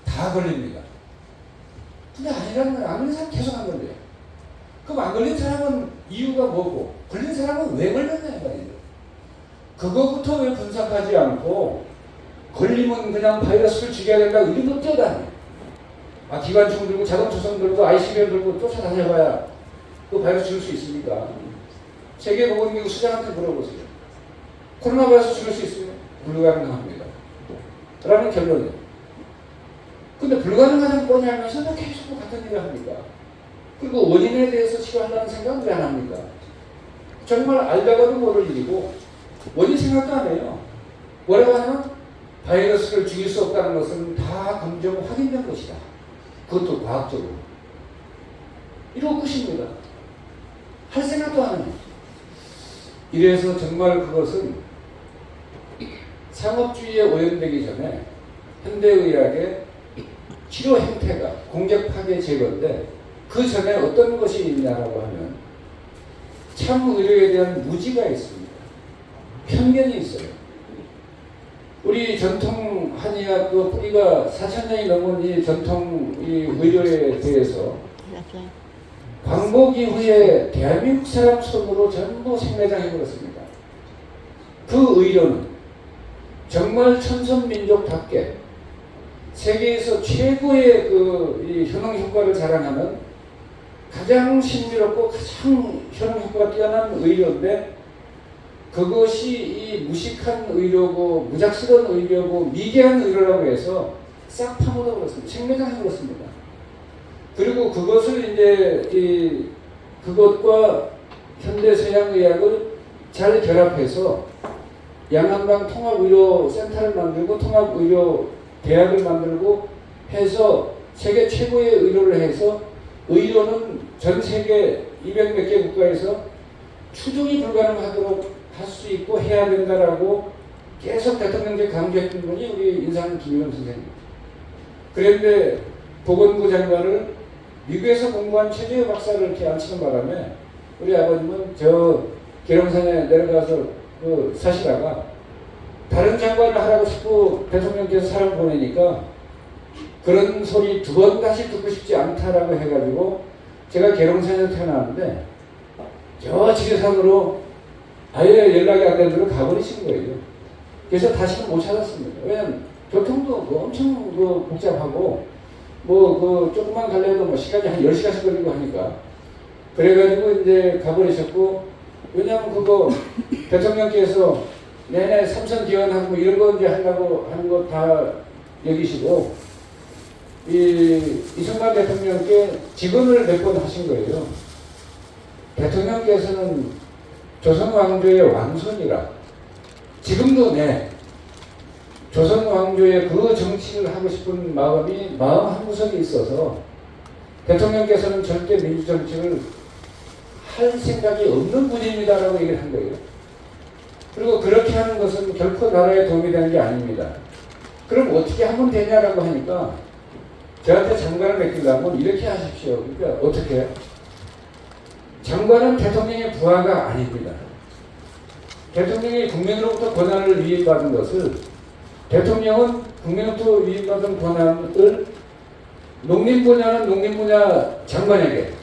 다 걸립니다. 근데 아니라는 건 안 걸린 사람 계속 안 걸려요. 그럼 안 걸린 사람은 이유가 뭐고 걸린 사람은 왜 걸렸냐 말이죠. 그거부터 왜 분석하지 않고 걸리면 그냥 바이러스를 죽여야 된다고 이런 거 뛰어다녀요. 기관총 들고 자동초선 들고 ICBM 들고 쫓아다녀봐야 그 바이러스 죽일 수 있습니까? 세계보건기구 수장한테 물어보세요. 코로나 바이러스 죽일 수 있으면 불가능합니다. 라는 결론이에요. 근데 불가능하다는 뻔히 알면서도 계속 같은 일을 합니까? 그리고 원인에 대해서 치료하려는 생각은 왜 안 합니까? 정말 알다가도 모를 일이고 원인 생각도 안 해요. 뭐라고 하면 바이러스를 죽일 수 없다는 것은 다 검증 확인된 것이다. 그것도 과학적으로. 이러고 끝입니다. 할 생각도 안 해요. 이래서 정말 그것은 상업주의에 오염되기 전에 현대의학의 치료 형태가 공격 파괴 제거인데 그 전에 어떤 것이 있냐라고 하면 참 의료에 대한 무지가 있습니다. 편견이 있어요. 우리 전통 한의학 그 뿌리가 4,000년이 넘은 이 전통 이 의료에 대해서 광복 이후에 대한민국 사람 손으로 전부 생매장해버렸습니다. 그 의료는 정말 천선민족답게 세계에서 최고의 이 효능 효과를 자랑하는 가장 신비롭고 가장 효능 효과가 뛰어난 의료인데 그것이 이 무식한 의료고 무작스러운 의료고 미개한 의료라고 해서 싹 파묻어 버렸습니다. 생매장해 버렸습니다. 그리고 그것을 이제 그것과 현대 서양 의학을 잘 결합해서 양한방 통합의료센터를 만들고 통합의료대학을 만들고 해서 세계 최고의 의료를 해서 의료는 전 세계 200몇 개 국가에서 추종이 불가능하도록 할 수 있고 해야 된다라고 계속 대통령께 강조했던 분이 우리 인상 김영삼 선생님. 그런데 보건부 장관을 미국에서 공부한 최재호 박사를 이렇게 앉히는 바람에 우리 아버님은 저 계룡산에 내려가서 사시다가 다른 장관을 하라고 싶고 대통령께서 사람 보내니까 그런 소리 두 번 다시 듣고 싶지 않다라고 해가지고 제가 계룡산에서 태어났는데 저 지리산으로 아예 연락이 안 되는 대로 가버리신 거예요. 그래서 다시는 못 찾았습니다. 왜냐면 교통도 엄청 복잡하고 조금만 가려도 시간이 한 10시간씩 걸리고 하니까 그래가지고 이제 가버리셨고 왜냐하면 그거 대통령께서 내내 삼선 기원하고 이런 거 이제 하려고 하는 거 다 여기시고 이승만 대통령께 직언을 몇 번 하신 거예요. 대통령께서는 조선 왕조의 왕손이라 지금도 조선 왕조의 그 정치를 하고 싶은 마음 한구석에 있어서 대통령께서는 절대 민주정치를 할 생각이 없는 분입니다라고 얘기를 한 거예요. 그리고 그렇게 하는 것은 결코 나라에 도움이 되는 게 아닙니다. 그럼 어떻게 하면 되냐라고 하니까 저한테 장관을 맡기려면 이렇게 하십시오. 그러니까 어떻게 해요? 장관은 대통령의 부하가 아닙니다. 대통령이 국민으로부터 권한을 위임받은 것을 대통령은 국민으로부터 위임받은 권한을 농림분야는 농림분야 장관에게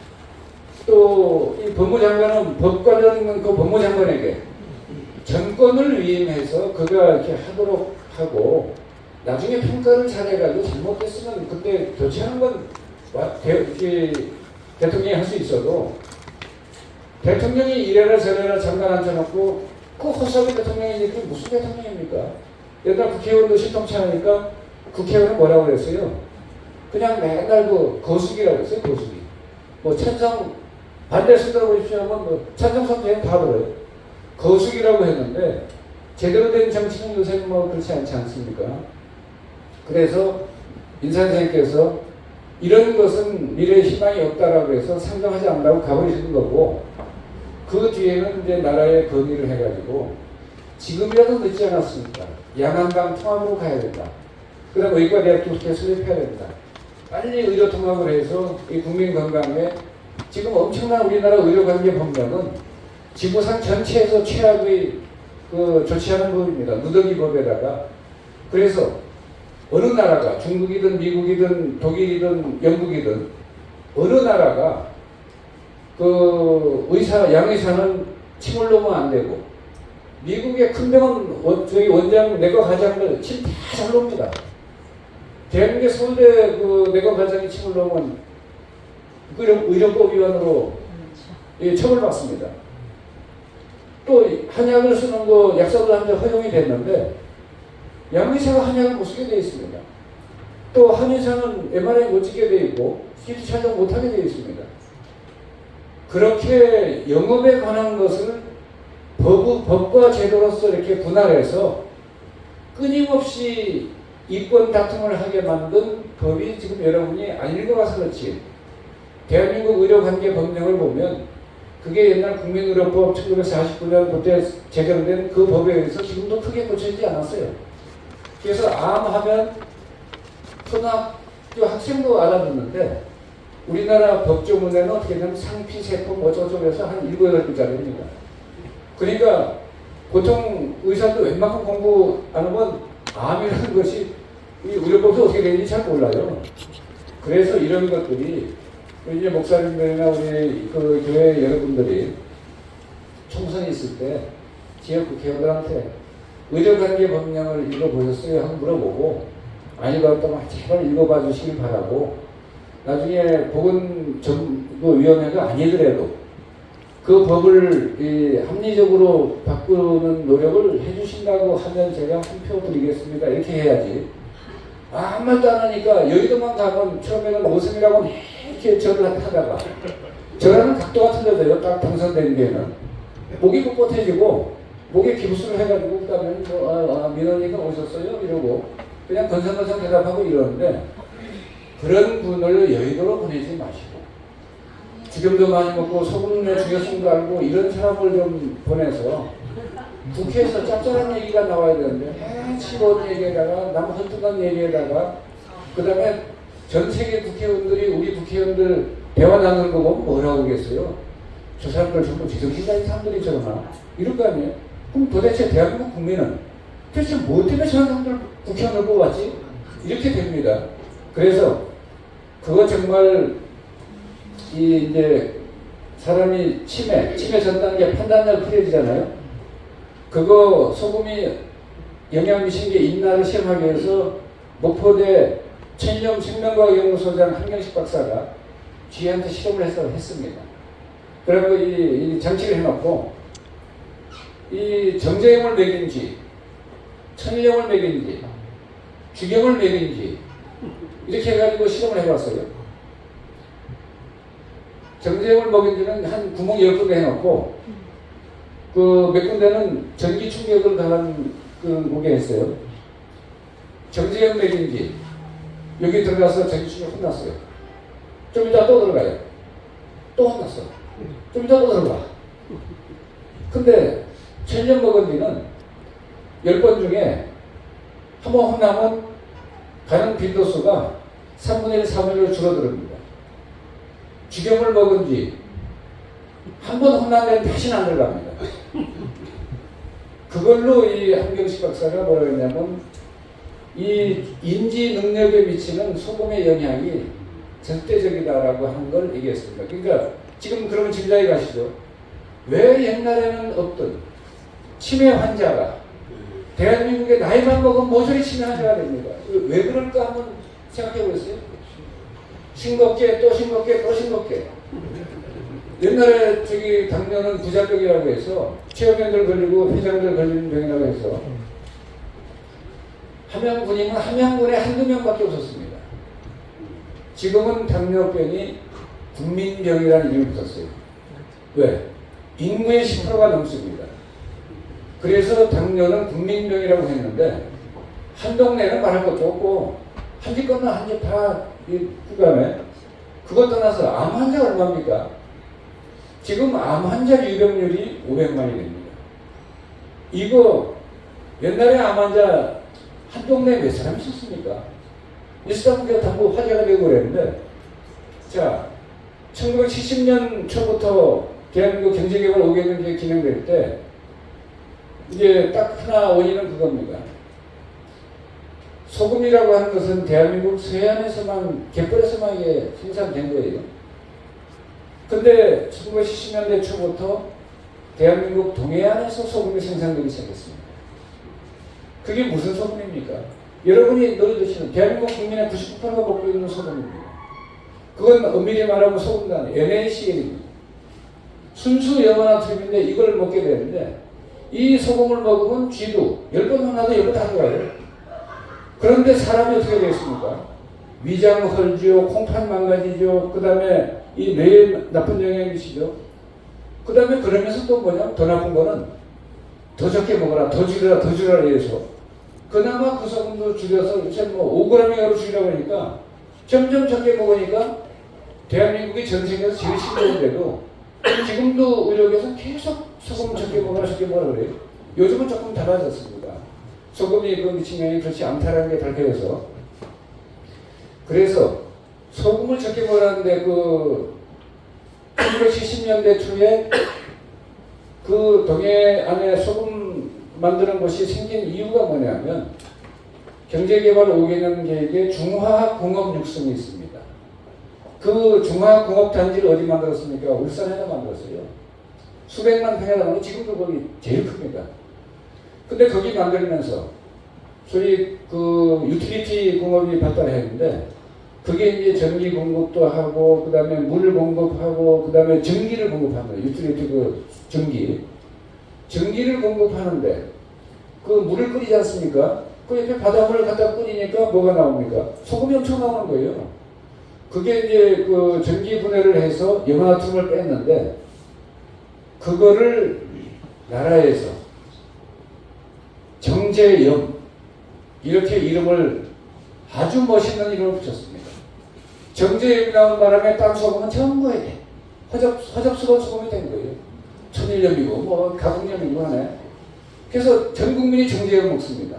또 이 법무장관은 법 관련 그 법무장관에게 정권을 위임해서 그가 이렇게 하도록 하고 나중에 평가를 잘해가지고 잘못됐으면 그때 교체하는 건 대통령이 할 수 있어도 대통령이 이래라 저래라 장관 앉혀놓고 그 허섭이 대통령이니 그게 무슨 대통령입니까? 옛날 국회의원도 신통찮으니까 국회의원은 뭐라고 그랬어요? 그냥 맨날 거수기라고 했어요. 거수기. 찬성 반대 쓰더라고 보십시오 하면 찬성 선택은 다 들어요. 거수기라고 했는데 제대로 된 정치는 요새 그렇지 않지 않습니까? 그래서 인산 선생님께서 이런 것은 미래에 희망이 없다라고 해서 상정하지 않는다고 가버리시는 거고 그 뒤에는 이제 나라에 건의를 해가지고 지금이라도 늦지 않았습니까? 양한강 통합으로 가야 된다. 그 다음 의과대학도 그렇게 설립해야 된다. 빨리 의료 통합을 해서 이 국민 건강에 지금 엄청난 우리나라 의료관계 법령은 지구상 전체에서 최악의 좋지 않은 법입니다. 누더기 법에다가. 그래서 어느 나라가 중국이든 미국이든 독일이든 영국이든 어느 나라가 그 양의사는 침을 놓으면 안 되고 미국의 큰 병원 저기 원장 내과 과장들 침 다 잘 놓습니다. 대한민국 서울대 그 내과 과장이 침을 놓으면 의료법 위반으로 처벌받습니다. 또 한약을 쓰는 거 약사들한테 허용이 됐는데 양의사가 한약을 못 쓰게 되어 있습니다. 또 한의사는 MRI 못 찍게 되어 있고 CT 촬영 못하게 되어 있습니다. 그렇게 영업에 관한 것을 법과 제도로서 이렇게 분할해서 끊임없이 이권 다툼을 하게 만든 법이 지금 여러분이 안 읽어봐서 그렇지. 대한민국 의료관계법령을 보면 그게 옛날 국민의료법 1949년 그때 제정된 그 법에 의해서 지금도 크게 고쳐지지 않았어요. 그래서 암하면 초등학교 학생도 알아듣는데 우리나라 법조문에는 어떻게 되면 상피, 세포, 어쩌고저쩌고 해서 한 7, 8글자입니다. 그러니까 보통 의사도 웬만큼 공부 안 하면 암이라는 것이 이 의료법에서 어떻게 되는지 잘 몰라요. 그래서 이런 것들이 이제 목사님들이나 우리 그 교회 여러분들이 총선이 있을 때 지역 국회의원들한테 의료관계 법령을 읽어보셨어요? 하고 물어보고 안 읽어봤다면 제발 읽어봐 주시길 바라고 나중에 보건정보위원회가 아니더라도 그 법을 합리적으로 바꾸는 노력을 해주신다고 하면 제가 한 표 드리겠습니다. 이렇게 해야지. 아무 말도 안 하니까 여의도만 가면 처음에는 노승이라고 이렇게 절을 하다가 저랑은 각도가 틀려져요. 딱 당선된 데는 목이 뻣뻣해지고 목에 기부스를 해가지고 그다음에 민원이가 오셨어요? 이러고 그냥 건성건성 대답하고 이러는데 그런 분을 여의도로 보내지 마시고 지금도 많이 먹고 소금의 중요성도 알고 이런 사람을 좀 보내서 국회에서 짭짤한 얘기가 나와야 되는데 치고온 얘기에다가 남 헐뜯은 얘기에다가 그 다음에 전 세계 국회의원들이 우리 국회의원들 대화 나누는 거 보면 뭐라고 하겠어요? 저 사람들 전부 지성인자인 사람들이 저러나? 이럴 거 아니에요? 그럼 도대체 대한민국 국민은 도대체 뭐 때문에 저런 사람들 국회의원을 뽑았지? 이렇게 됩니다. 그래서 그거 정말 이제 사람이 치매 전 단계 판단력 흐려지잖아요. 그거 소금이 영향 미친 게 있나를 시험하기 위해서 목포대 천일염 생명과학연구소장 한경식 박사가 쥐한테 실험을 했습니다. 그리고 이 장치를 해놓고 이 정제염을 먹인지 천일염을 먹인지 주경을 먹인지 이렇게 해가지고 실험을 해봤어요. 정제염을 먹인지는 한 구멍 10군데 해놓고 그 몇 군데는 전기 충격을 당한 그 목에 했어요. 정제염 먹인지 여기 들어가서 전기 충격 혼났어요. 좀 이따 또 들어가요. 또 혼났어. 좀 이따 또 들어가. 근데 천년 먹은 뒤는 10번 중에 한 번 혼나면 가는 빈도수가 3분의 1, 4분의 1로 줄어듭니다. 주경을 먹은 뒤 한 번 혼난 데는 다시는 안 들어갑니다. 그걸로 이 한경식 박사가 뭐라고 했냐면 이 인지 능력에 미치는 소금의 영향이 절대적이다라고 하는 걸 얘기했습니다. 그러니까 지금 그러면 짐작이 가시죠. 왜 옛날에는 없던 치매 환자가 대한민국에 나이만 먹으면 모조리 치매 환자가 됩니다. 왜 그럴까 한번 생각해 보세요. 싱겁게 또 싱겁게 또 싱겁게. 옛날에 저기 당뇨는 부작용이라고 해서 체험인들 걸리고 회장들 걸리는 병이라고 해서 함양군이면 함양군에 한두 명밖에 없었습니다. 지금은 당뇨병이 국민병이라는 이름이 붙었어요. 왜? 인구의 10%가 넘습니다. 그래서 당뇨는 국민병이라고 했는데 한 동네는 말할 것도 없고 한 집 건너 한 집 다 그다음에 그것 떠나서 암 환자 얼마입니까? 지금 암 환자 유병률이 500만이 됩니다. 이거 옛날에 암 환자 한 동네에 몇 사람 있었습니까? 일사분기가 전부 화제가 되고 그랬는데 자 1970년 초부터 대한민국 경제개발 5개년제 진행될 때 이제 딱 하나 원인은 그겁니다. 소금이라고 하는 것은 대한민국 서해안에서만, 갯벌에서만 이게 생산된 거예요. 근데 1970년대 초부터 대한민국 동해안에서 소금이 생산되기 시작했습니다. 그게 무슨 소금입니까? 여러분이 늘 드시는 대한민국 국민의 99%가 먹고 있는 소금입니다. 그건 엄밀히 말하면 소금도 아니에요. NaCl입니다. 순수 염화나트륨인데 이걸 먹게 되는데 이 소금을 먹으면 쥐도 10번 혼나도 10번 하는 거예요. 그런데 사람이 어떻게 되겠습니까? 위장 헐지요, 콩팥 망가지죠. 그 다음에 이 뇌에 나쁜 영향을 미치죠. 그 다음에 그러면서 또 뭐냐? 더 나쁜 거는 더 적게 먹어라, 더 줄여라, 더 줄여라 해서 그나마 그 소금도 줄여서 요새 뭐 5g이라고 줄이라고 하니까 점점 적게 먹으니까 대한민국이 전 세계에서 제일 심각한데도 지금도 의료계에서 계속 소금 적게 먹어라, 적게 먹어라 그래요. 요즘은 조금 달라졌습니다. 소금이 그 미친 영향이 그렇지 않다는 게 밝혀져서. 그래서 소금을 적게 먹으라는데 그 1970년대 초에 그 동해안에 소금 만드는 곳이 생긴 이유가 뭐냐면 경제개발 5개년 계획에 중화학공업 육성이 있습니다. 그 중화학공업단지를 어디 만들었습니까? 울산에다 만들었어요. 수백만 평에다 만들고 지금도 거기 제일 큽니다. 근데 거기 만들면서 소위 그 유틸리티 공업이 발달했는데 그게 이제 전기 공급도 하고 그 다음에 물 공급하고 그 다음에 전기를 공급하는 거예요. 유틸리티 그 전기를 공급하는데 그 물을 끓이지 않습니까? 그 옆에 바닷물을 갖다 끓이니까 뭐가 나옵니까? 소금이 엄청 나오는 거예요. 그게 이제 그 전기 분해를 해서 염화나트륨을 뺐는데 그거를 나라에서 정제염 이렇게 이름을 아주 멋있는 이름을 붙였습니다. 정제염이 나온 바람에 딴 소금은 전부 허접스러운 소금이 된 거예요. 천일염이고 뭐 가공염이고 하네. 그래서 전 국민이 정제염 먹습니다.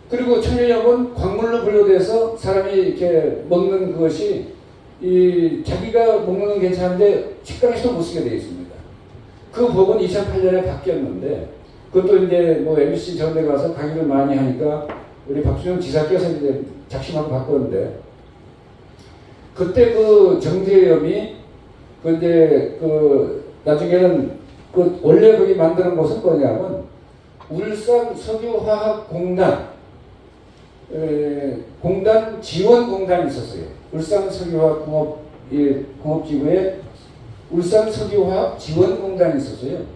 그리고 천일염은 광물로 분류돼서 사람이 이렇게 먹는 그것이 이 자기가 먹는 건 괜찮은데 식당에서도 못 쓰게 되어 있습니다. 그 법은 2008년에 바뀌었는데 그것도 이제 뭐 MBC 전에 가서 강의를 많이 하니까 우리 박수영 지사께서 이제 작심하고 바꿨는데 그때 그 정제염이 그 이제 그 나중에는 그 원래 거기 만드는 곳은 뭐냐면 울산 석유화학공단 공단 지원공단이 있었어요. 울산 석유화학 공업지구에 울산 석유화학 지원공단이 있었어요.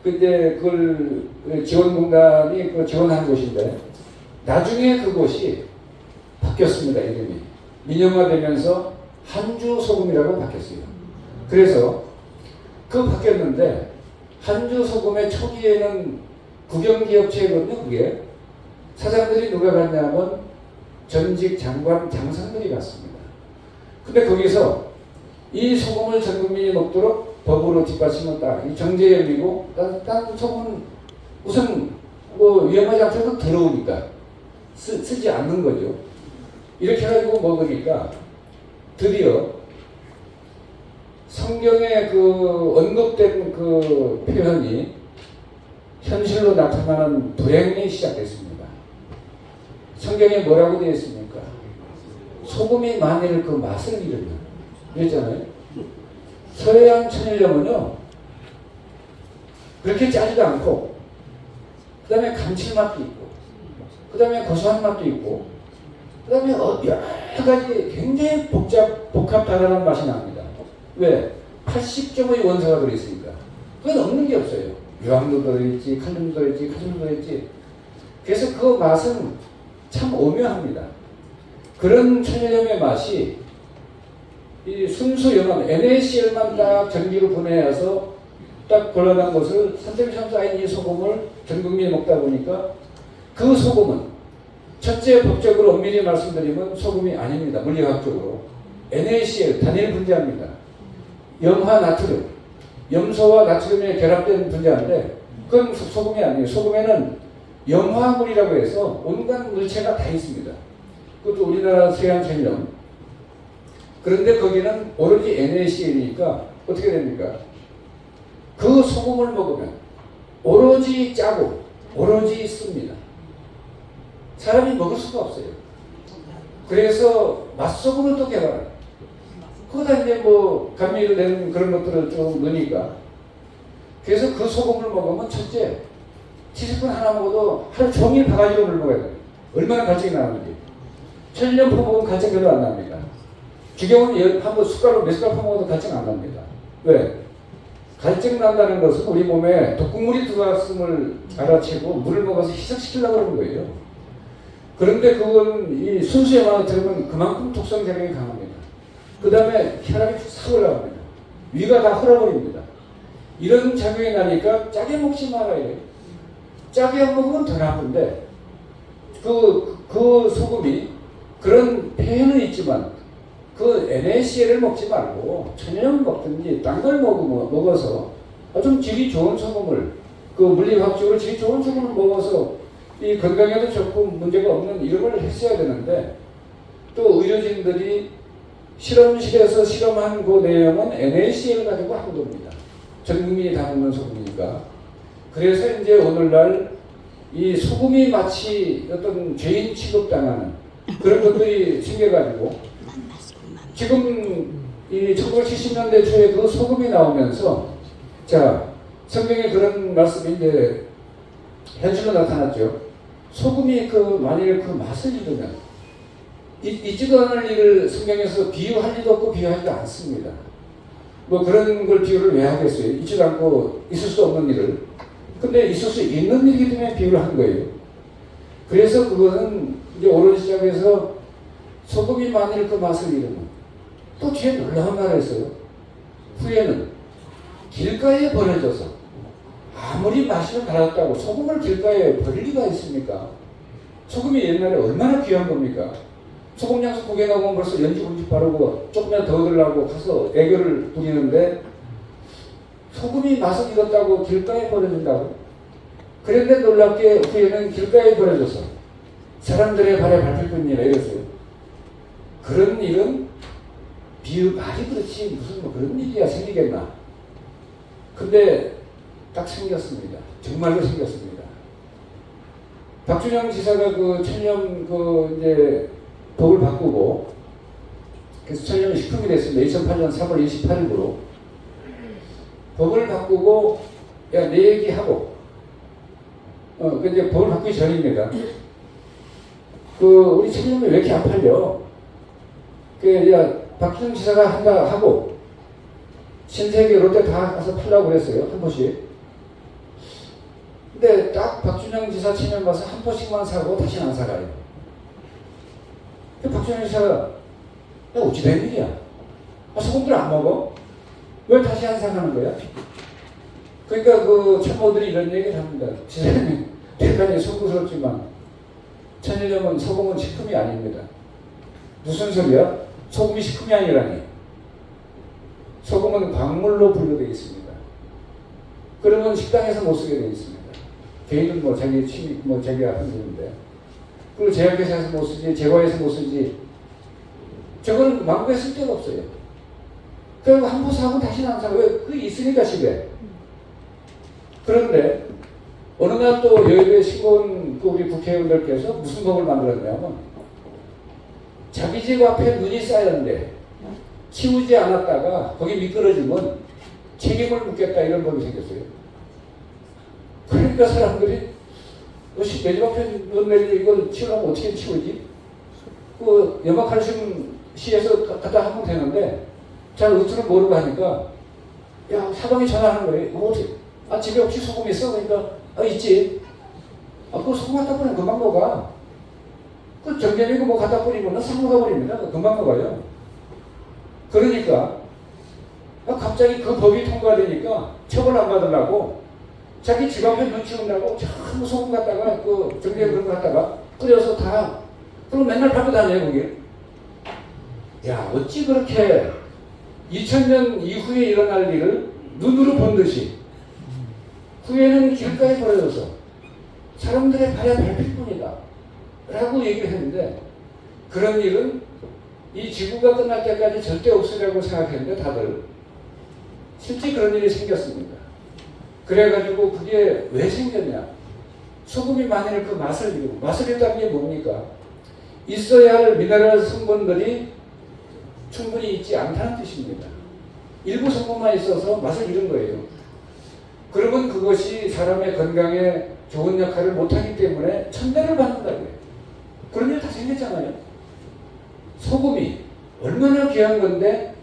근데 그걸 지원공단이 그 지원한 곳인데 나중에 그곳이 바뀌었습니다. 이름이 민영화되면서 한주소금이라고 바뀌었어요. 그래서 그 바뀌었는데 한주소금의 초기에는 국영기업체거든요. 그게 사장들이 누가 갔냐면 전직 장관 장성들이 갔습니다. 근데 거기서 이 소금을 전 국민이 먹도록 법으로 뒷받침을 딱 이 정제염이고 딴 소금은 우선 뭐 위험하지 않다고 더러우니까 쓰지 않는 거죠. 이렇게 해가지고 먹으니까 드디어 성경에 그 언급된 그 표현이 현실로 나타나는 불행이 시작됐습니다. 성경에 뭐라고 되어 있습니까? 소금이 만일 그 맛을 잃으면 그랬잖아요. 서해안 천일염은요 그렇게 짜지도 않고 그 다음에 감칠맛도 있고 그 다음에 고소한 맛도 있고 그 다음에 여러 가지 굉장히 복합 다양한 맛이 납니다. 왜? 80점의 원소가 들어있으니까. 그건 없는 게 없어요. 유황도 들어있지, 칼륨도 들어있지, 칼슘도 들어있지. 그래서 그 맛은 참 오묘합니다. 그런 천일염의 맛이 이 순수 염화, NaCl만 딱 전기로 분해해서 딱 골라낸 것을 3.3사인 이 소금을 전 국민이 먹다 보니까 그 소금은 첫째 법적으로 엄밀히 말씀드리면 소금이 아닙니다. 물리학적으로. NaCl, 단일 분자입니다. 염화 나트륨, 염소와 나트륨이 결합된 분자인데 그건 소금이 아니에요. 소금에는 염화물이라고 해서 온갖 물체가 다 있습니다. 그것도 우리나라 서해안 천일염. 그런데 거기는 오로지 NaCl이니까 어떻게 됩니까? 그 소금을 먹으면 오로지 짜고 오로지 씁니다. 사람이 먹을 수가 없어요. 그래서 맛소금을 또 개발해요. 거기다 이제 뭐 감미를 내는 그런 것들을 좀 넣으니까. 그래서 그 소금을 먹으면 첫째, 티스푼 하나 먹어도 하루 종일 바가지로 물 먹어야 돼요. 얼마나 갈증이 나는지. 천일염 퍼먹으면 갈증 별로 안 납니다. 기경은 한번 숟갈로 몇 숟갈 퍼먹어도 갈증 안 납니다. 왜? 갈증 난다는 것은 우리 몸에 독극물이 들어왔음을 알아채고 물을 먹어서 희석시키려고 그러는 거예요. 그런데 그건 이 순수에만 들으면 그만큼 독성 작용이 강합니다. 그 다음에 혈압이 싹 올라갑니다. 위가 다 흘러버립니다. 이런 작용이 나니까 짜게 먹지 말아요. 짜게 먹으면 더 나쁜데 그 소금이 그런 폐해는 있지만 그 NaCl을 먹지 말고 천연 먹든지 딴 걸 먹어서 좀 질이 좋은 소금을 그 물리학적으로 질이 좋은 소금을 먹어서 이 건강에도 좋고 문제가 없는 이런 걸 했어야 되는데 또 의료진들이 실험실에서 실험한 그 내용은 NaCl 가지고 한 겁니다. 전 국민이 다 먹는 소금이니까. 그래서 이제 오늘날 이 소금이 마치 어떤 죄인 취급당하는 그런 것들이 생겨가지고 지금 이 1970년대 초에 그 소금이 나오면서 자 성경에 그런 말씀이 이제 현실로 나타났죠. 소금이 만일 그 맛을 잃으면 잊지도 않을 일을 성경에서 비유할 리도 없고 비유하지도 않습니다. 뭐 그런 걸 비유를 왜 하겠어요? 잊지도 않고 있을 수 없는 일을. 근데 있을 수 있는 일이기 때문에 비유를 한 거예요. 그래서 그거는 이제 오른 시작해서 소금이 만일 그 맛을 잃으면 또 뒤에 놀라운 말을 했어요. 후에는 길가에 버려져서 아무리 맛이 달았다고 소금을 길가에 버릴 리가 있습니까? 소금이 옛날에 얼마나 귀한 겁니까? 소금 양수 9개 나오면 벌써 연지분지 바르고 조금이라도 더 얻으려고 가서 애교를 부리는데 소금이 맛을 잃었다고 길가에 버려진다고? 그런데 놀랍게 후에는 길가에 버려져서 사람들의 발에 밟힐 뿐이라 이랬어요. 그런 일은 말이 그렇지 무슨 뭐 그런 일이야 생기겠나? 근데 딱 생겼습니다. 정말로 생겼습니다. 박준영 지사가 그 천년 이제 법을 바꾸고 그래서 천년이 식품이 됐습니다. 2008년 3월 28일부로 법을 바꾸고 야 내 얘기하고 그 이제 법을 바꾸기 전입니다. 우리 천년이 왜 이렇게 안 팔려? 야 박준영 지사가 한다 하고 신세계 롯데 다 가서 팔라고 그랬어요. 한 포씩. 근데 딱 박준영 지사 체면 가서 한 포씩만 사고 다시는 안 사가요. 박준영 지사가 야 어찌 된 일이야? 소금들 안 먹어? 왜 다시 안 사가는 거야? 그러니까 그 참모들이 이런 얘기를 합니다. 지사님 대단히 송구스럽지만 천일염은 소금은 식품이 아닙니다. 무슨 소리야? 소금이 식품이 아니라니. 소금은 광물로 분류되어 있습니다. 그러면 식당에서 못 쓰게 되어 있습니다. 개인은 뭐 자기 취미, 뭐 자기가 하는 일인데. 그리고 제약회사에서 못 쓰지, 제과에서 못 쓰지. 저거는 망고에 쓸 데가 없어요. 그리고 한 포 사고 다시는 안 사고, 왜? 그게 있으니까 집에. 그런데, 어느 날 또 여의도에 시골 우리 국회의원들께서 무슨 법을 만들었냐면, 자기 집 앞에 눈이 쌓였는데 치우지 않았다가 거기 미끄러지면 책임을 묻겠다 이런 법이 생겼어요. 그러니까 사람들이 내 집 앞에 눈 내리 이걸 치우려면 어떻게 치우지? 염화칼슘 시에서 갖다 하면 되는데 잘 루트를 모르고 하니까 야 사방에 전화하는 거예요. 어떻게? 집에 혹시 소금 있어? 그러니까 있지. 그거 소금 갖다 뿌리면 금방 녹아. 정제미고 뭐 갖다 뿌리면 싹 녹아버립니다. 금방 녹아요. 그러니까 갑자기 그 법이 통과되니까 처벌 안 받으려고 자기 집 앞에 눈 치운다고 전부 소금 갖다가 정제미 그런 거 갖다가 뿌려서 다 그럼 맨날 밟고 다녀요 거기. 야 어찌 그렇게 2000년 이후에 일어날 일을 눈으로 본 듯이 후에는 길가에 버려져서 사람들의 발에 밟힐 뿐이다 라고 얘기를 했는데 그런 일은 이 지구가 끝날 때까지 절대 없으리라고 생각했는데 다들 실제 그런 일이 생겼습니다. 그래가지고 그게 왜 생겼냐? 소금이 만일 그 맛을 이루고, 맛을 이룬다는 게 뭡니까? 있어야 할 미네랄 성분들이 충분히 있지 않다는 뜻입니다. 일부 성분만 있어서 맛을 잃은 거예요. 그러면 그것이 사람의 건강에 좋은 역할을 못하기 때문에 천대를 받는다고요. 그런 일 다 생겼잖아요. 소금이 얼마나 귀한 건데,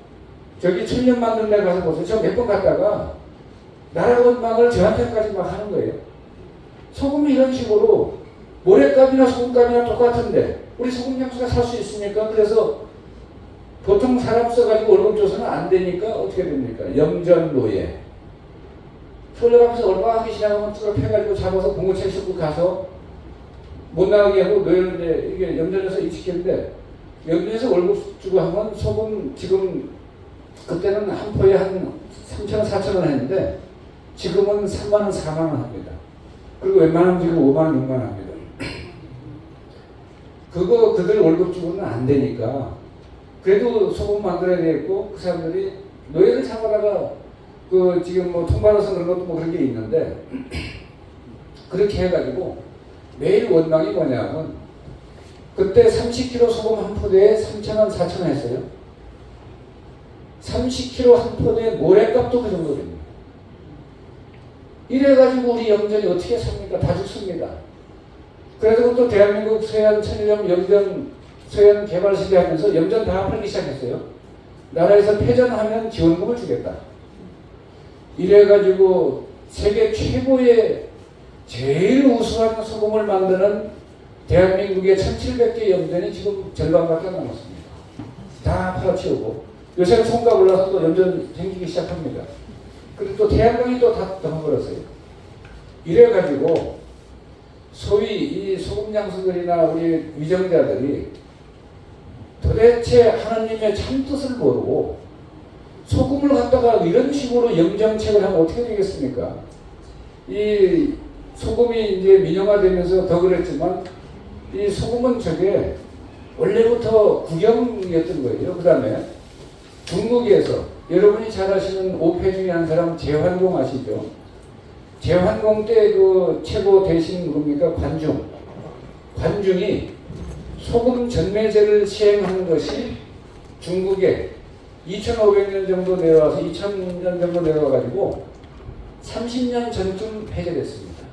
저기 천년 만든 데 가서 보세요. 저 몇 번 갔다가 나라 건방을 저한테까지 막 하는 거예요. 소금이 이런 식으로 모래값이나 소금값이나 똑같은데 우리 소금 장수가 살 수 있습니까? 그래서 보통 사람 써가지고 월급 줘서는 안 되니까 어떻게 됩니까? 염전노예. 서울에 가면서 얼마하기 시작하면 뚜껑 펴가지고 잡아서 공고채 싣고 가서 못 나가게 하고 노예를 이게 염전에서 입시키는데, 염전에서 월급 주고 하면 소금 지금 그때는 한 포에 한 3,000원, 4,000원 했는데 지금은 3만원, 4만원 합니다. 그리고 웬만하면 지금 5만원, 6만원 합니다. 그거 그들 월급 주고는 안 되니까 그래도 소금 만들어야 되겠고, 그 사람들이 노예를 잡아다가 그 지금 뭐 통발로서 그런 것도 뭐 그런 게 있는데 그렇게 해가지고 매일 원망이 뭐냐면 그때 30kg 소금 한 포대에 3,000원, 4,000원 했어요. 30kg 한 포대에 모래값도 그 정도 됩니다. 이래가지고 우리 염전이 어떻게 삽니까? 다 죽습니다. 그래서 또 대한민국 서해안 천일염 염전 서해안 개발 시대 하면서 염전 다 팔기 시작했어요. 나라에서 폐전하면 지원금을 주겠다. 이래가지고 세계 최고의 제일 우수한 소금을 만드는 대한민국의 1,700개 염전이 지금 절반밖에 안 남았습니다. 다 팔아치우고 요새는 송가 올라서 또 염전 생기기 시작합니다. 그리고 또 태양광이 또 다 덮어버렸어요. 이래가지고 소위 이 소금 장수들이나 우리 위정자들이 도대체 하나님의 참뜻을 모르고 소금을 갖다가 이런 식으로 염정책을 하면 어떻게 되겠습니까? 이 소금이 이제 민영화되면서 더 그랬지만 이 소금은 저게 원래부터 국영이었던 거예요. 그 다음에 중국에서 여러분이 잘 아시는 오페 중에 한 사람 제환공 아시죠? 제환공 때 그 최고 대신 뭡니까? 관중이 소금 전매제를 시행하는 것이 중국에 2,500년 정도 내려와서 2,000년 정도 내려와가지고 30년 전쯤 폐지됐습니다.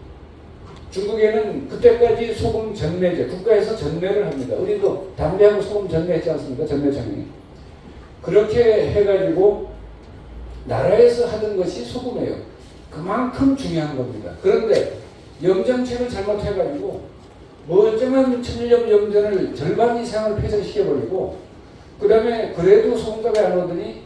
중국에는 그때까지 소금 전매제, 국가에서 전매를 합니다. 우리도 담배하고 소금 전매했지 않습니까? 전매청이. 그렇게 해가지고 나라에서 하던 것이 소금이에요. 그만큼 중요한 겁니다. 그런데 염정책을 잘못해가지고 멀쩡한 천일염 염전을 절반 이상을 폐쇄시켜버리고 그 다음에 그래도 소금값이 안 오더니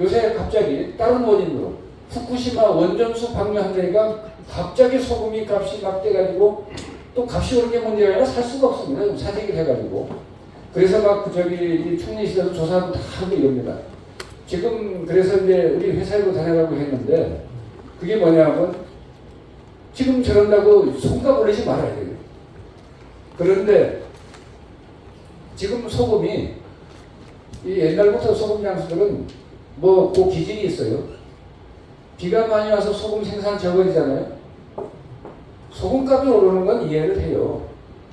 요새 갑자기 다른 원인으로 후쿠시마 원전수 방류한다니까 갑자기 소금이 값이 막 돼가지고 또 값이 오른 게 문제가 아니라 살 수가 없습니다. 사재기를 해가지고. 그래서 막 저기 총리실에서 조사도 다 하고 이럽니다. 지금 그래서 이제 우리 회사에도 다녀가고 했는데 그게 뭐냐면 지금 저런다고 손값 올리지 말아야 돼요. 그런데 지금 소금이 이 옛날부터 소금 장수들은 뭐 그 기질이 있어요. 비가 많이 와서 소금 생산 적어지잖아요. 소금값이 오르는 건 이해를 해요.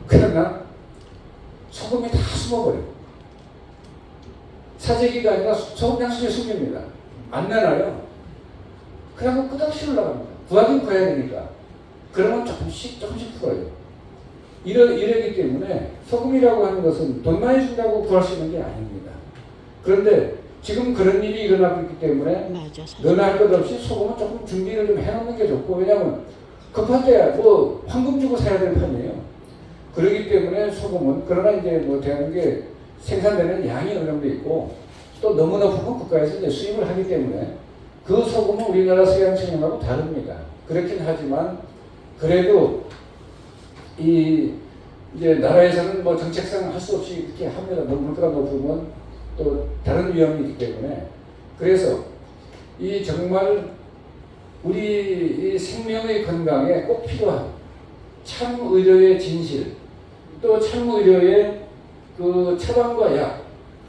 그러나 소금이 다 숨어버려요. 사재기가 아니라 소금 장수에 숨깁니다. 안 내놔요. 그러고 끝없이 올라갑니다. 구하긴 구해야 되니까. 그러면 조금씩 풀어요. 이러기 때문에 소금이라고 하는 것은 돈 많이 준다고 구할 수 있는 게 아닙니다. 그런데 지금 그런 일이 일어나고 있기 때문에 너나 할 것 없이 소금은 조금 준비를 좀 해놓는 게 좋고, 왜냐하면 급할 때야 뭐 황금 주고 사야 될 판이에요. 그렇기 때문에 소금은, 그러나 이제 뭐 대한민국에 생산되는 양이 어느 정도 있고 또 너무 높으면 국가에서 이제 수입을 하기 때문에 그 소금은 우리나라 서양청량하고 다릅니다. 그렇긴 하지만 그래도 이 이제 나라에서는 뭐 정책상 할 수 없이 이렇게 합니다. 너무 물가가 높으면 또 다른 위험이 있기 때문에. 그래서 이 정말 우리 이 생명의 건강에 꼭 필요한 참의료의 진실, 또 참의료의 그 처방과 약,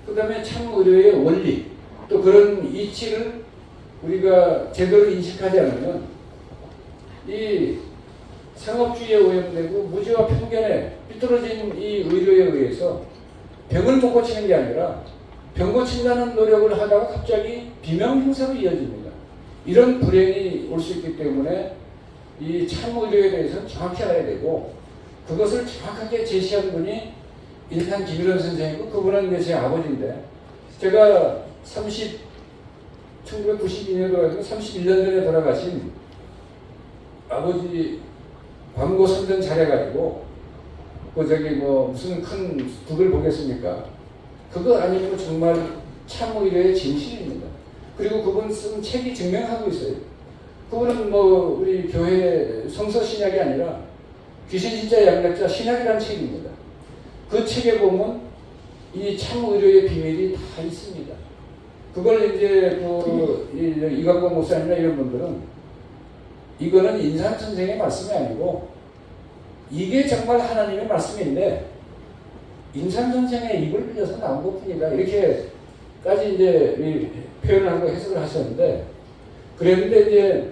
그 다음에 참의료의 원리, 또 그런 이치를 우리가 제대로 인식하지 않으면 이 상업주의에 오염되고 무지와 편견에 삐뚤어진 이 의료에 의해서 병을 못 고치는 게 아니라 병 고친다는 노력을 하다가 갑자기 비명 행사로 이어집니다. 이런 불행이 올 수 있기 때문에 이 참의료에 대해서는 정확히 알아야 되고, 그것을 정확하게 제시한 분이 일단 김일원 선생이고, 그분은 이제 제 아버지인데, 제가 1992년도에 31년 전에 돌아가신 아버지 광고 선전 잘해가지고 무슨 큰 득을 보겠습니까? 그거 아니면 정말 참의료의 진실입니다. 그리고 그분 쓴 책이 증명하고 있어요. 그분은 우리 교회 성서 신약이 아니라 귀신 진짜 양약자 신약이라는 책입니다. 그 책에 보면 이 참의료의 비밀이 다 있습니다. 그걸 이제 이광범 목사님이나 이런 분들은 이거는 인산 선생의 말씀이 아니고 이게 정말 하나님의 말씀인데 인산 선생의 입을 빌려서 나온 것뿐이다, 이렇게까지 이제 표현하고 해석을 하셨는데, 그랬는데 이제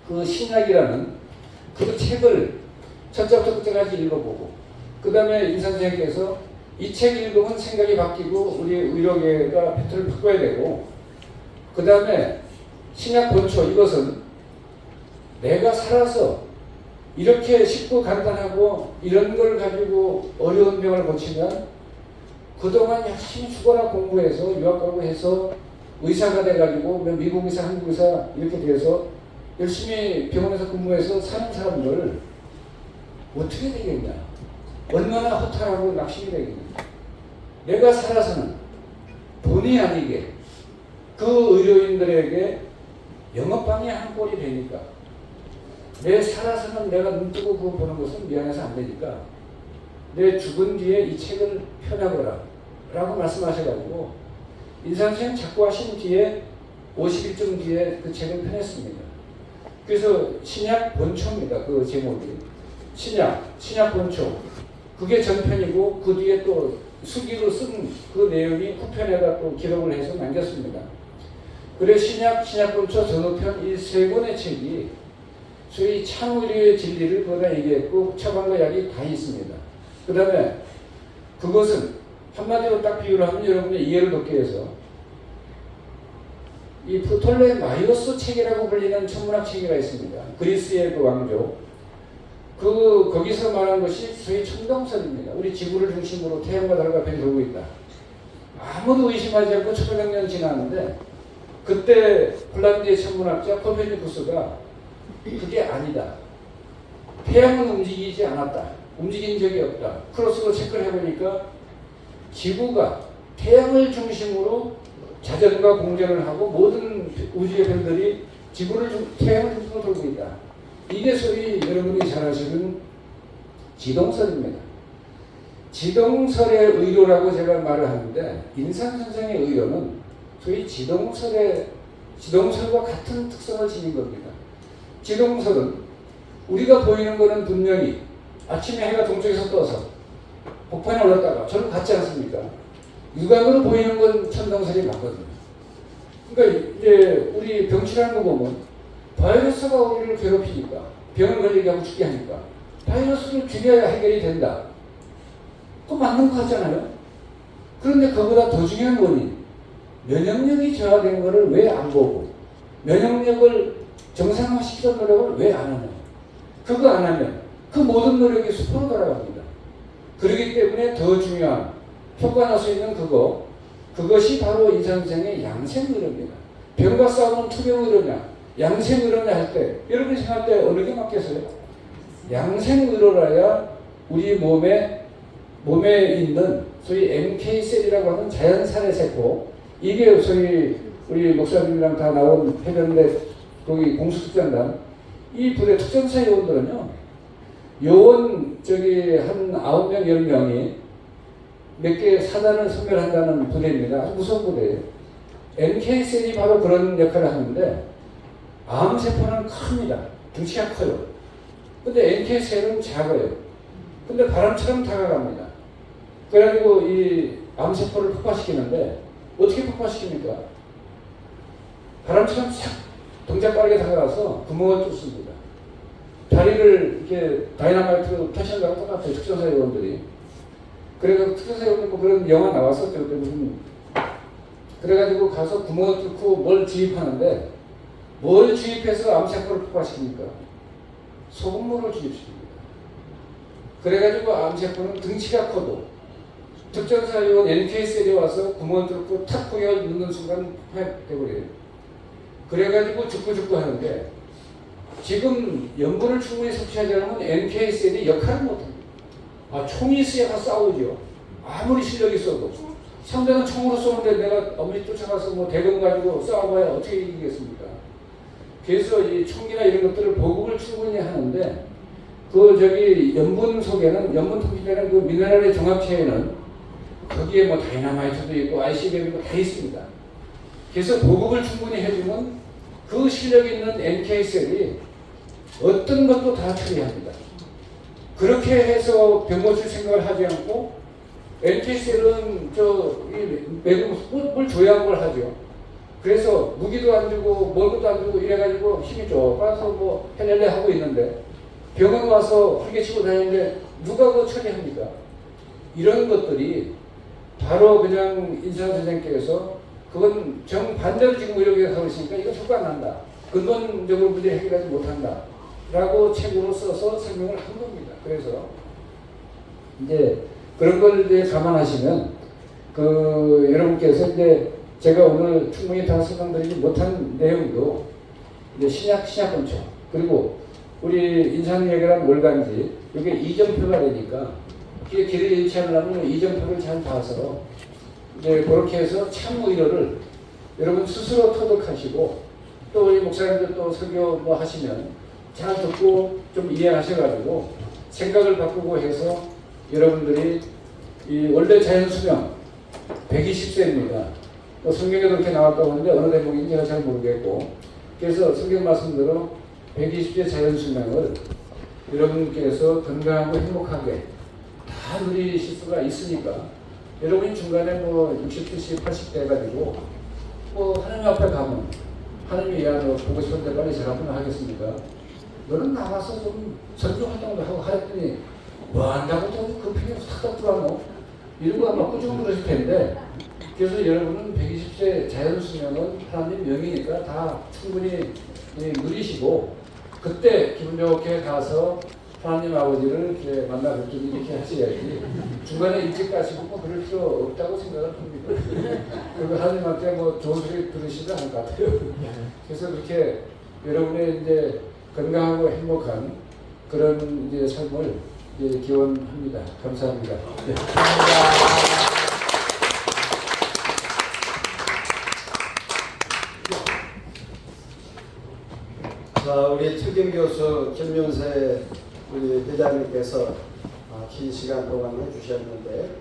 그 신약이라는 그 책을 첫째부터 끝까지 읽어보고, 그 다음에 인산 선생께서 이 책 읽으면 생각이 바뀌고 우리 의료계가 패턴을 바꿔야 되고, 그 다음에 신약 본초, 이것은 내가 살아서 이렇게 쉽고 간단하고 이런 걸 가지고 어려운 병을 고치면 그동안 열심히 죽어라 공부해서 유학 가고 해서 의사가 돼가지고 미국 의사, 한국 의사 이렇게 돼서 열심히 병원에서 근무해서 사는 사람들 어떻게 되겠냐? 얼마나 허탈하고 낙심이 되겠냐? 내가 살아서는 돈이 아니게 그 의료인들에게 영업방해 한 꼴이 되니까, 내 살아서는 내가 눈 뜨고 그거 보는 것은 미안해서 안 되니까 내 죽은 뒤에 이 책을 펴나보라 라고 말씀하셔가지고 인산생 자꾸 하신 뒤에 50일쯤 뒤에 그 책을 펴냈습니다. 그래서 신약 본초입니다. 그 제목이 신약 본초, 그게 전편이고 그 뒤에 또 수기로 쓴 그 내용이 후편에다 또 기록을 해서 남겼습니다. 그래 신약 본초 전후편 이 세 권의 책이 소위 참의료의 진리를 거기다 얘기했고 처방과 약이 다 있습니다. 그 다음에 그것은 한마디로 딱 비유를 하면 여러분의 이해를 돕기 위해서 이 프톨레마이오스 책이라고 불리는 천문학 체계가 있습니다. 그리스의 그 왕조, 거기서 말한 것이 소위 천동설입니다. 우리 지구를 중심으로 태양과 달과 별이 돌고 있다. 아무도 의심하지 않고 1500년 지났는데 그때 폴란드의 천문학자 코페르니쿠스가 그게 아니다, 태양은 움직이지 않았다, 움직인 적이 없다, 크로스로 체크를 해보니까 지구가 태양을 중심으로 자전과 공전을 하고 모든 우주의 별들이 태양을 중심으로 돌고 있다. 이게 소위 여러분이 잘 아시는 지동설입니다. 지동설의 의료라고 제가 말을 하는데, 인산 선생의 의료는 소위 지동설과 같은 특성을 지닌 겁니다. 지동설은 우리가 보이는 것은 분명히 아침에 해가 동쪽에서 떠서 북한에 올랐다가 저는 같지 않습니까? 육안으로 보이는 건 천동설이 맞거든요. 그러니까 이제 우리 병치라는 거 보면 바이러스가 우리를 괴롭히니까, 병을 걸리게 하고 죽게 하니까 바이러스를 죽여야 해결이 된다. 그거 맞는 것 같잖아요. 그런데 그보다 더 중요한 원인, 면역력이 저하된 것을 왜 안 보고 면역력을 정상화시키는 노력을 왜 안 하냐. 그거 안 하면 그 모든 노력이 수포로 돌아갑니다. 그렇기 때문에 더 중요한 효과 날 수 있는 그것이 바로 인산선생의 양생의료입니다. 병과 싸우는 투병의료냐 양생의료냐 할 때 여러분이 생각할 때 어느 게 맞겠어요? 양생의료라야 우리 몸에 있는 소위 MK셀이라고 하는 자연살해세포, 이게 소위 우리 목사님이랑 다 나온 해변대 거기 공수특전단 이 부대 특전사 요원들은요, 요원 한 9명 10명이 몇 개 사단을 섬멸한다는 부대입니다. 아주 무서운 부대예요. NK셀이 바로 그런 역할을 하는데, 암세포는 큽니다. 덩치가 커요. 근데 NK셀은 작아요. 근데 바람처럼 다가갑니다. 그래가지고 이 암세포를 폭파시키는데 어떻게 폭파시킵니까? 바람처럼 싹 동작 빠르게 다가가서 구멍을 뚫습니다. 다리를 이렇게 다이나마이트로 터치는 거랑 똑같아요. 특전사 요원들이. 그래서 특전사 요원들 뭐 그런 영화 나왔었죠. 그때 무슨. 그래가지고 가서 구멍을 뚫고 뭘 주입하는데 뭘 주입해서 암세포를 폭발시킵니까? 소금물을 주입시킵니다. 그래가지고 암세포는 등치가 커도 특전사 요원 NK셀이 와서 구멍을 뚫고 탁 포격을 넣는 순간 폭발돼버려요. 그래가지고 죽고 하는데 지금 염분을 충분히 섭취하지 않으면 NK셀이 역할을 못합니다. 총이 있어야 싸우죠. 아무리 실력이 있어도. 상대는 총으로 쏘는데 내가 아무리 쫓아가서 뭐 대검 가지고 싸워봐야 어떻게 이기겠습니까? 그래서 이 총기나 이런 것들을 보급을 충분히 하는데 염분 속에는 염분 통신되는 그 미네랄의 종합체에는 거기에 뭐 다이나마이트도 있고 ICBM도 다 있습니다. 그래서 보급을 충분히 해주면 그 실력 있는 NK셀이 어떤 것도 다 처리합니다. 그렇게 해서 병 고칠 생각을 하지 않고 NK셀은 뭘 줘야 뭘 하죠. 그래서 무기도 안 주고 먹을것도 안 주고 이래가지고 힘이 좁아서 뭐 헬렐레 하고 있는데 병원 와서 훌개치고 다니는데 누가 그거 처리합니까? 이런 것들이 바로 그냥 인사 선생님께서 그건 정반대로 지금 의료계가 하고 있으니까 이거 효과 안 난다. 근본적으로 문제 해결하지 못한다. 라고 책으로 써서 설명을 한 겁니다. 그래서 이제 그런 걸 이제 감안하시면 여러분께서 이제 제가 오늘 충분히 다 설명드리지 못한 내용도 이제 신약권총 그리고 우리 인산해결한 월간지 이게 이정표가 되니까 길을 잃지 않으려면 이정표를 잘 봐서 이제 그렇게 해서 참무 의료를 여러분 스스로 터득하시고 또 우리 목사님들 또 설교 뭐 하시면 잘 듣고 좀 이해하셔가지고 생각을 바꾸고 해서 여러분들이 이 원래 자연수명 120세입니다. 또 성경에도 그렇게 나왔다고 하는데 어느 대목인지 제가 잘 모르겠고 그래서 성경 말씀대로 120세 자연수명을 여러분께서 건강하고 행복하게 다 누리실 수가 있으니까 여러분이 중간에 뭐 60, 70, 80대 해가지고 뭐 하나님 앞에 가면 하나님이 야 너 보고 싶은데 빨리 잘하구나 하겠습니까? 너는 나와서 좀 선교 활동도 하고 하랬더니 뭐 한다고 또 그 필요해서 탁탁 들어와노? 이런 거 아마 꾸준히 그러실 텐데 그래서 여러분은 120세 자연수명은 하나님 명이니까 다 충분히 누리시고 그때 기분 좋게 가서 하나님 아버지를 이렇게 만나 뵙더니 이렇게 하셔야지 중간에 일찍 가시고 뭐 그럴 필요 없다고 생각을 합니다. 그리고 하나님한테 뭐 좋은 소리 들으시지 않을 것 같아요. 그래서 그렇게 여러분의 이제 건강하고 행복한 그런 이제 삶을 이제 기원합니다. 감사합니다. 네. 자, 우리 특임 교수 김윤세 우리 회장님께서 긴 시간 동안 해주셨는데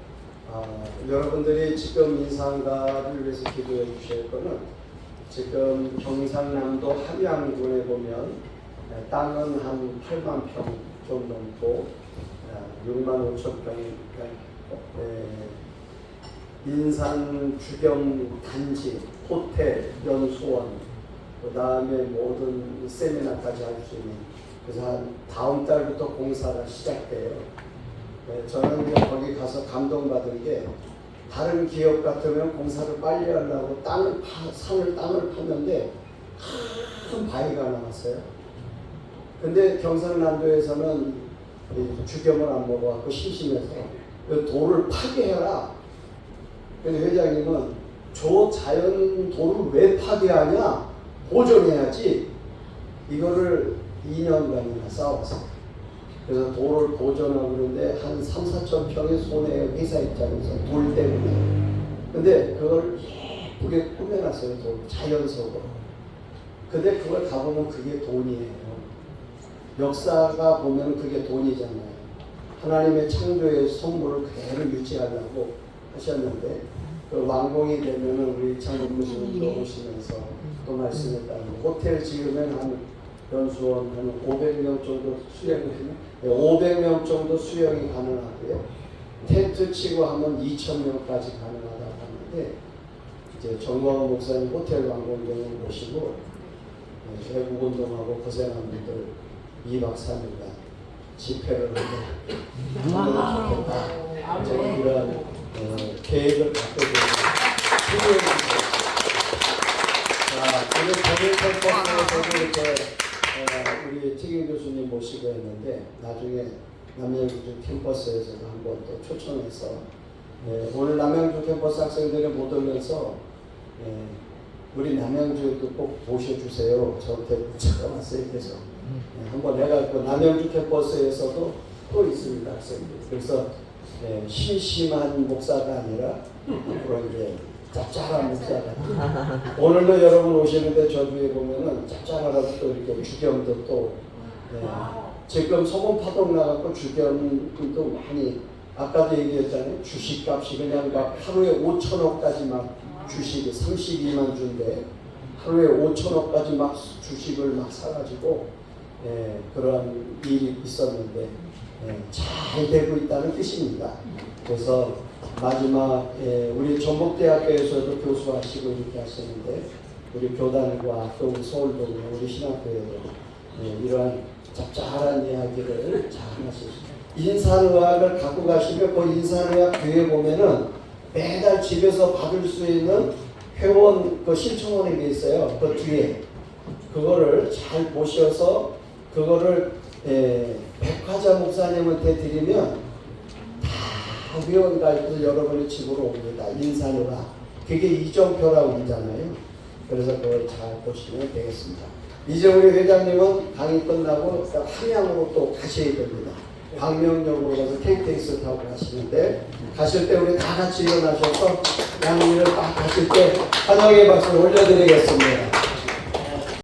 여러분들이 지금 인상가를 위해서 기도해 주실 거는 지금 경상남도 함양군에 보면 땅은 한 8만 평 좀 넘고 6만 5천 평 인산 주경 단지, 호텔, 연수원 그 다음에 모든 세미나까지 할 수 있는 그래서 한 다음 달부터 공사가 시작돼요. 저는 이제 거기 가서 감동받은 게 다른 기업 같으면 공사를 빨리 하려고 땅을 파는데 큰 바위가 나왔어요. 근데 경상남도에서는 주경을 안 먹어갖고 심심해서 돌을 파괴해라. 근데 회장님은 저 자연 돌을 왜 파괴하냐? 보존해야지. 이거를 2년간이나 싸웠어요. 그래서 돌을 보존하고 그러는데 한 3, 4천 평의 손해 회사 입장에서 돌 때문에. 근데 그걸 예쁘게 꾸며놨어요. 돌 자연석으로. 근데 그걸 가보면 그게 돈이에요. 역사가 보면 그게 돈이잖아요. 하나님의 창조의 선물을 그대로 유지하려고 하셨는데 그 완공이 되면은 우리 장군무신도 오시면서 또 말씀했다는 호텔 지으면 한 연수원 한 500명 정도 수용이 500명 정도 수용이 가능하고요. 텐트 치고 하면 2,000명까지 가능하다고 하는데 이제 정광훈 목사님 호텔 완공되는 곳이고 외국 운동하고 고생한 분들 2박 3일간 집회를 하면 좋겠다. 저는 이런 계획을 갖고 있습니다. 오늘 저녁 캠퍼스에서도 이렇게 우리 특임 교수님 모시고 했는데 나중에 남양주 캠퍼스에서도 한번 또 초청해서 오늘 남양주 캠퍼스 학생들이 못 오면서 우리 남양주도 꼭 모셔주세요. 저한테 문자가 왔어요. 그래서 한번 내가 그 남양주 캠퍼스에서도 또 있습니다. 학생들. 그래서 심심한 목사가 아니라 앞으로 이제 짭짤한 목사가 오늘도 여러분 오시는데 저 주에 보면은 짭짤하라고 또 이렇게 주경도 또 지금 소금 파동 나갖고 주경도 많이 아까도 얘기했잖아요. 주식값이 그냥 막 하루에 5천억까지 막 주식이 32만 주인데 하루에 5천억까지 막 주식을 막 사가지고 그런 일이 있었는데 잘 되고 있다는 뜻입니다. 그래서 마지막 우리 전북대학교에서도 교수하시고 이렇게 하시는데 우리 교단과 또 우리 서울도 우리 신학교에도 이러한 짭짤한 이야기를 잘 하시죠. 인산의학을 갖고 가시면 그 인산의학 교회 보면은 매달 집에서 받을 수 있는 회원 그 신청원이 게 있어요. 그 뒤에 그거를 잘 보셔서 그거를 백화자 목사님한테 드리면 다 회원가입해서 여러분의 집으로 옵니다. 인산의학 그게 이정표라고 있잖아요. 그래서 그걸 잘 보시면 되겠습니다. 이제 우리 회장님은 강의 끝나고 함양으로 또 가셔야 됩니다. 광명역으로 가서 KTX 타고 가시는데 가실 때 우리 다 같이 일어나셔서 양일을 딱 가실 때 환영의 박수를 올려드리겠습니다.